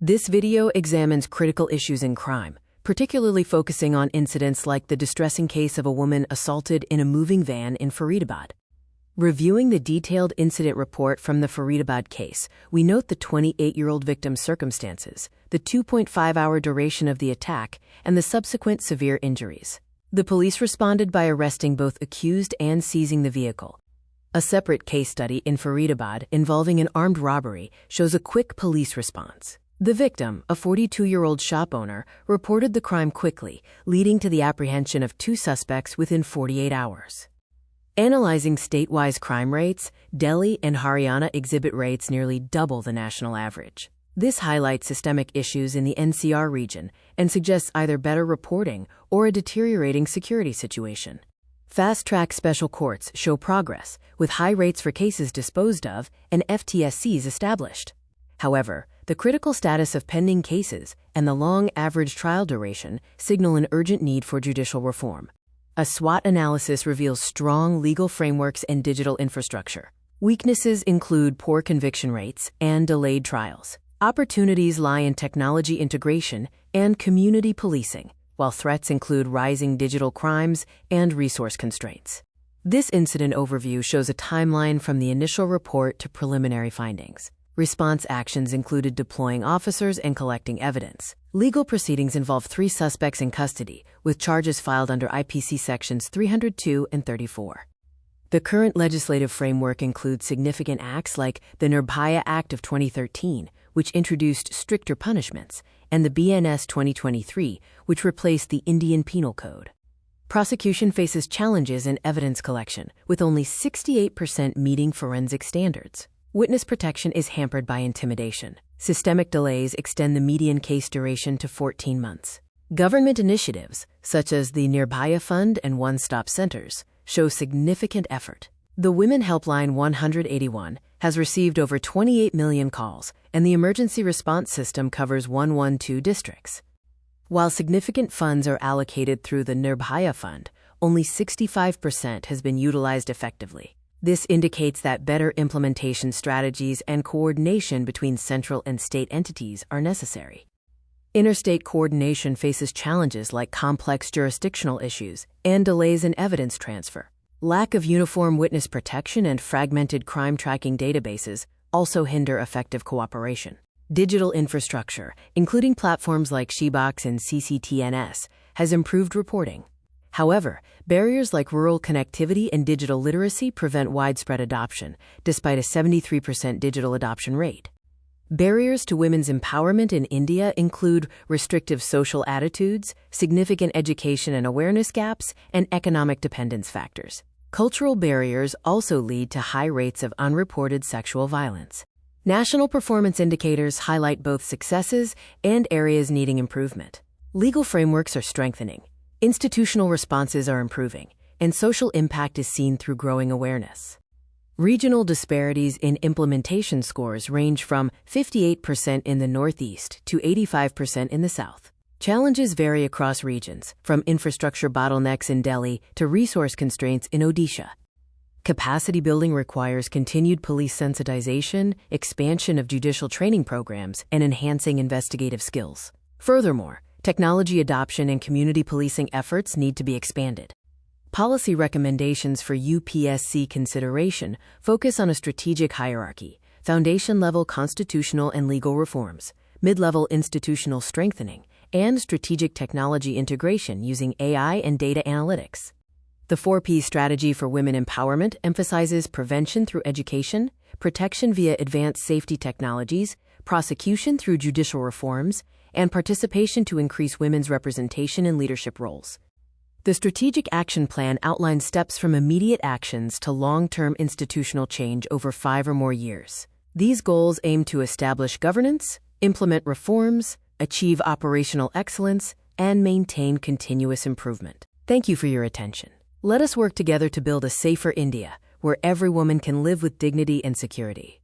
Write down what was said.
This video examines critical issues in crime, particularly focusing on incidents like the distressing case of a woman assaulted in a moving van in Faridabad. Reviewing the detailed incident report from the Faridabad case, we note the 28-year-old victim's circumstances, the 2.5-hour duration of the attack, and the subsequent severe injuries. The police responded by arresting both accused and seizing the vehicle. A separate case study in Faridabad involving an armed robbery shows a quick police response. The victim, a 42-year-old shop owner, reported the crime quickly, leading to the apprehension of 2 suspects within 48 hours. Analyzing state-wise crime rates, Delhi and Haryana exhibit rates nearly double the national average. This highlights systemic issues in the NCR region and suggests either better reporting or a deteriorating security situation. Fast-track special courts show progress, with high rates for cases disposed of and FTSCs established. However, the critical status of pending cases and the long average trial duration signal an urgent need for judicial reform. A SWOT analysis reveals strong legal frameworks and digital infrastructure. Weaknesses include poor conviction rates and delayed trials. Opportunities lie in technology integration and community policing, while threats include rising digital crimes and resource constraints. This incident overview shows a timeline from the initial report to preliminary findings. Response actions included deploying officers and collecting evidence. Legal proceedings involve 3 suspects in custody, with charges filed under IPC Sections 302 and 34. The current legislative framework includes significant acts like the Nirbhaya Act of 2013, which introduced stricter punishments, and the BNS 2023, which replaced the Indian Penal Code. Prosecution faces challenges in evidence collection, with only 68% meeting forensic standards. Witness protection is hampered by intimidation. Systemic delays extend the median case duration to 14 months. Government initiatives, such as the Nirbhaya Fund and one-stop centers, show significant effort. The Women Helpline 181 has received over 28 million calls, and the emergency response system covers 112 districts. While significant funds are allocated through the Nirbhaya Fund, only 65% has been utilized effectively. This indicates that better implementation strategies and coordination between central and state entities are necessary. Interstate coordination faces challenges like complex jurisdictional issues and delays in evidence transfer. Lack of uniform witness protection and fragmented crime tracking databases also hinder effective cooperation. Digital infrastructure, including platforms like Shebox and CCTNS, has improved reporting. However, barriers like rural connectivity and digital literacy prevent widespread adoption, despite a 73% digital adoption rate. Barriers to women's empowerment in India include restrictive social attitudes, significant education and awareness gaps, and economic dependence factors. Cultural barriers also lead to high rates of unreported sexual violence. National performance indicators highlight both successes and areas needing improvement. Legal frameworks are strengthening. Institutional responses are improving, and social impact is seen through growing awareness. Regional disparities in implementation scores range from 58% in the Northeast to 85% in the South. Challenges vary across regions, from infrastructure bottlenecks in Delhi to resource constraints in Odisha. Capacity building requires continued police sensitization, expansion of judicial training programs, and enhancing investigative skills. Furthermore, technology adoption and community policing efforts need to be expanded. Policy recommendations for UPSC consideration focus on a strategic hierarchy, foundation-level constitutional and legal reforms, mid-level institutional strengthening, and strategic technology integration using AI and data analytics. The 4P strategy for women empowerment emphasizes prevention through education, protection via advanced safety technologies, prosecution through judicial reforms, and participation to increase women's representation in leadership roles. The Strategic Action Plan outlines steps from immediate actions to long-term institutional change over 5 or more years. These goals aim to establish governance, implement reforms, achieve operational excellence, and maintain continuous improvement. Thank you for your attention. Let us work together to build a safer India, where every woman can live with dignity and security.